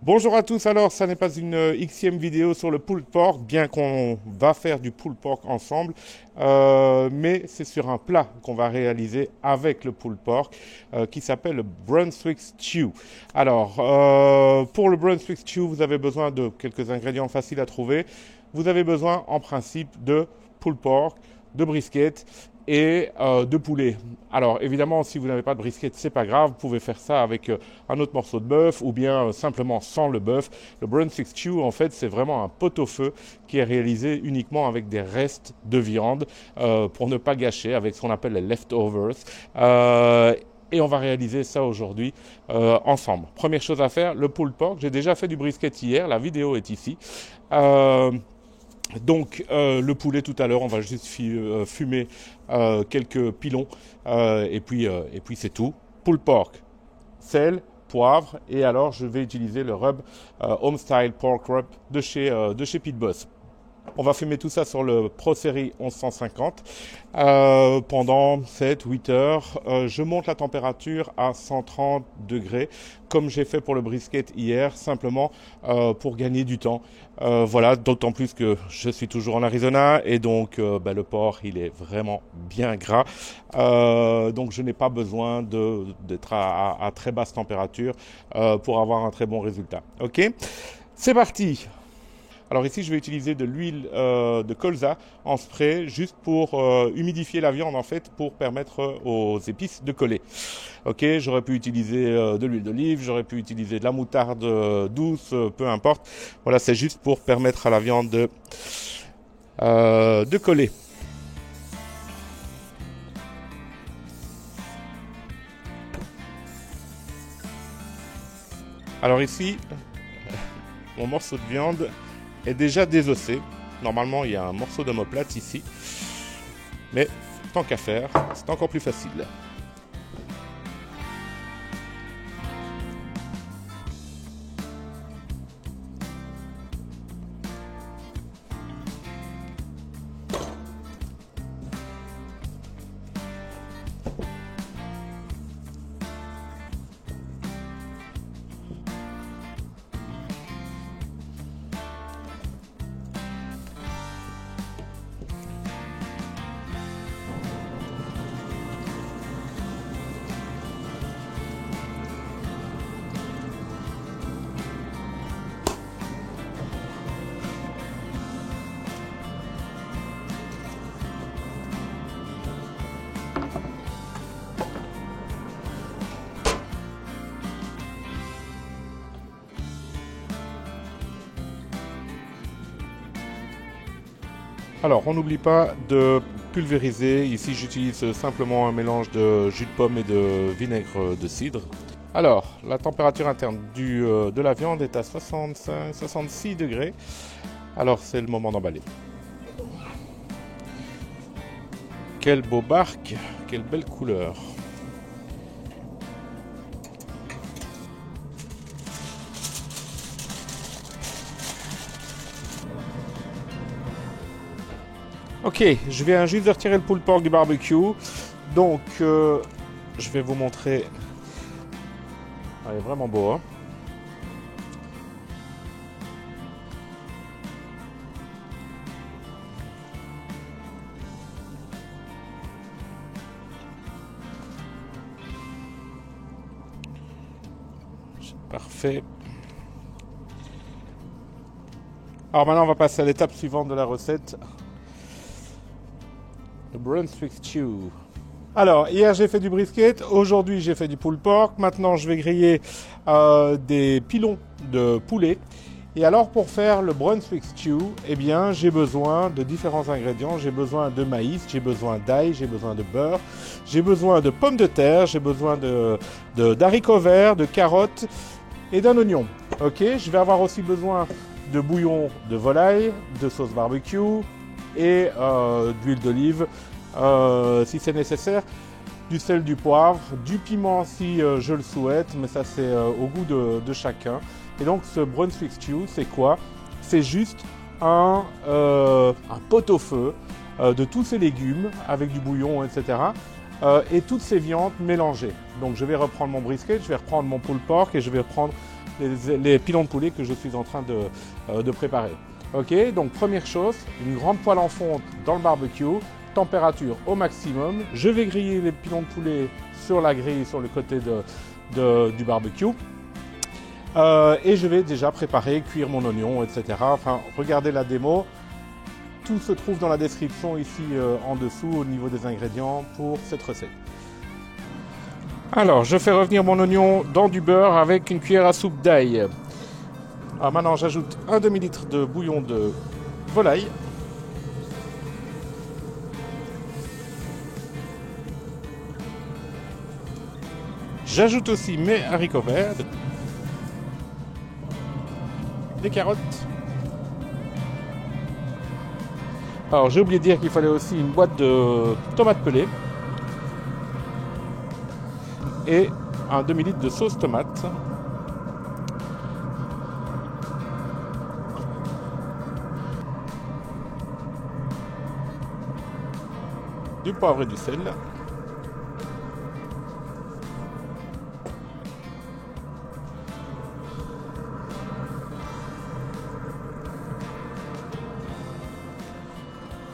Bonjour à tous, alors ça n'est pas une Xème vidéo sur le pulled pork, bien qu'on va faire du pulled pork ensemble, mais c'est sur un plat qu'on va réaliser avec le pulled pork qui s'appelle le Brunswick Stew. Alors, pour le Brunswick Stew, vous avez besoin de quelques ingrédients faciles à trouver. Vous avez besoin en principe de pulled pork, de brisket et de poulet. Alors évidemment, si vous n'avez pas de brisket, c'est pas grave, vous pouvez faire ça avec un autre morceau de bœuf ou bien simplement sans le bœuf. Le Brunswick Stew, en fait, c'est vraiment un pot-au-feu qui est réalisé uniquement avec des restes de viande pour ne pas gâcher, avec ce qu'on appelle les leftovers. Et on va réaliser ça aujourd'hui ensemble. Première chose à faire, le pulled pork. J'ai déjà fait du brisket hier, la vidéo est ici. Donc le poulet tout à l'heure, on va juste fumer quelques pilons et puis c'est tout. Pulled pork, sel, poivre et alors je vais utiliser le rub Home Style Pork Rub de chez Pit Boss. On va fumer tout ça sur le Pro Series 1150 pendant 7-8 heures. Je monte la température à 130 degrés comme j'ai fait pour le brisket hier, simplement pour gagner du temps. Voilà, d'autant plus que je suis toujours en Arizona et donc le porc il est vraiment bien gras. Donc je n'ai pas besoin d'être à très basse température pour avoir un très bon résultat. Ok, c'est parti. Alors ici, je vais utiliser de l'huile de colza en spray juste pour humidifier la viande en fait pour permettre aux épices de coller. Ok, j'aurais pu utiliser de l'huile d'olive, j'aurais pu utiliser de la moutarde douce, peu importe. Voilà, c'est juste pour permettre à la viande de coller. Alors ici, mon morceau de viande est déjà désossé. Normalement, il y a un morceau d'omoplate ici. Mais tant qu'à faire, c'est encore plus facile. Alors, on n'oublie pas de pulvériser. Ici, j'utilise simplement un mélange de jus de pomme et de vinaigre de cidre. Alors, la température interne de la viande est à 65-66 degrés. Alors, c'est le moment d'emballer. Quel beau bark, quelle belle couleur. Ok, je viens juste de retirer le pulled pork du barbecue. Donc, je vais vous montrer. Il est vraiment beau, hein? Parfait. Alors maintenant, on va passer à l'étape suivante de la recette. Le Brunswick Stew. Alors, hier j'ai fait du brisket, aujourd'hui j'ai fait du pulled pork. Maintenant, je vais griller des pilons de poulet. Et alors, pour faire le Brunswick Stew, eh bien, j'ai besoin de différents ingrédients. J'ai besoin de maïs, j'ai besoin d'ail, j'ai besoin de beurre, j'ai besoin de pommes de terre, j'ai besoin d'haricots verts, de carottes et d'un oignon. Ok, je vais avoir aussi besoin de bouillon de volaille, de sauce barbecue et d'huile d'olive si c'est nécessaire, du sel, du poivre, du piment si je le souhaite, mais ça c'est au goût de chacun. Et donc ce Brunswick Stew, c'est quoi? C'est juste un pot-au-feu de tous ces légumes avec du bouillon, etc. Et toutes ces viandes mélangées. Donc je vais reprendre mon brisket, je vais reprendre mon pulled pork et je vais reprendre les pilons de poulet que je suis en train de préparer. Ok, donc première chose, une grande poêle en fonte dans le barbecue, température au maximum. Je vais griller les pilons de poulet sur la grille, sur le côté du barbecue. Et je vais déjà préparer, cuire mon oignon, etc. Enfin, regardez la démo. Tout se trouve dans la description ici en dessous au niveau des ingrédients pour cette recette. Alors, je fais revenir mon oignon dans du beurre avec une cuillère à soupe d'ail. Alors maintenant, j'ajoute un demi-litre de bouillon de volaille. J'ajoute aussi mes haricots verts, des carottes. Alors, j'ai oublié de dire qu'il fallait aussi une boîte de tomates pelées et un demi-litre de sauce tomate. Du poivre et du sel.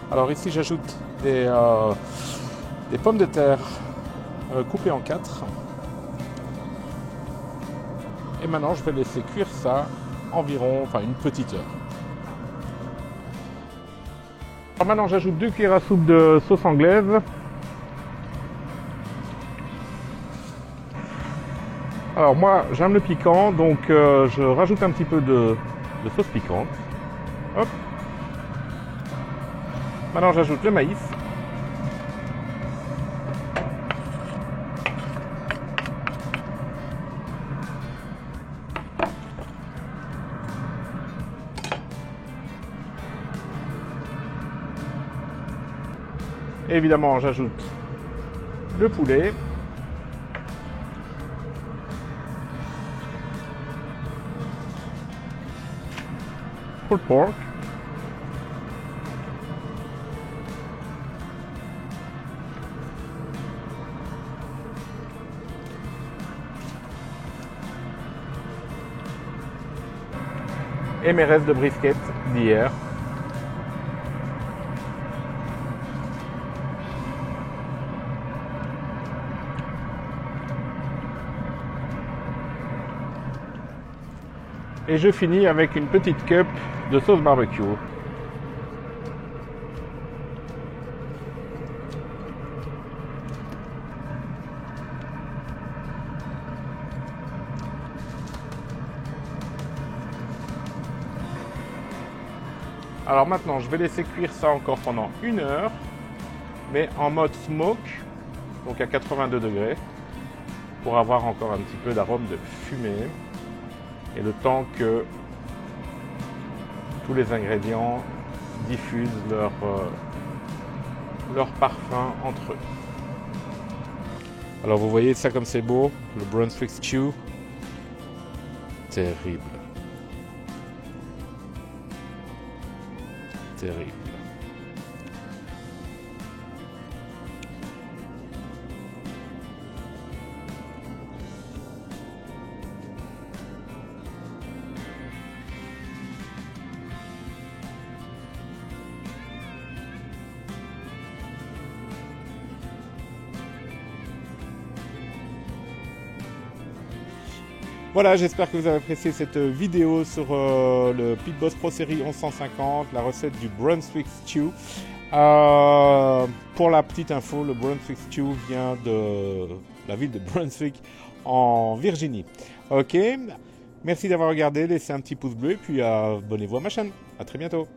Alors ici j'ajoute des pommes de terre coupées en 4. Et maintenant je vais laisser cuire ça environ, une petite heure. Alors maintenant j'ajoute 2 cuillères à soupe de sauce anglaise. Alors moi j'aime le piquant, donc je rajoute un petit peu de sauce piquante. Hop. Maintenant j'ajoute le maïs. Évidemment, j'ajoute le poulet. Pulled pork. Et mes restes de brisket d'hier. Et je finis avec une petite cup de sauce barbecue. Alors maintenant, je vais laisser cuire ça encore pendant 1 heure, mais en mode smoke, donc à 82 degrés, pour avoir encore un petit peu d'arôme de fumée. Et le temps que tous les ingrédients diffusent leur parfum entre eux. Alors vous voyez ça comme c'est beau, le Brunswick Stew. Terrible. Terrible. Voilà, j'espère que vous avez apprécié cette vidéo sur le Pit Boss Pro Series 1150, la recette du Brunswick Stew. Pour la petite info, le Brunswick Stew vient de la ville de Brunswick en Virginie. Ok, merci d'avoir regardé, laissez un petit pouce bleu et puis abonnez-vous à ma chaîne. À très bientôt.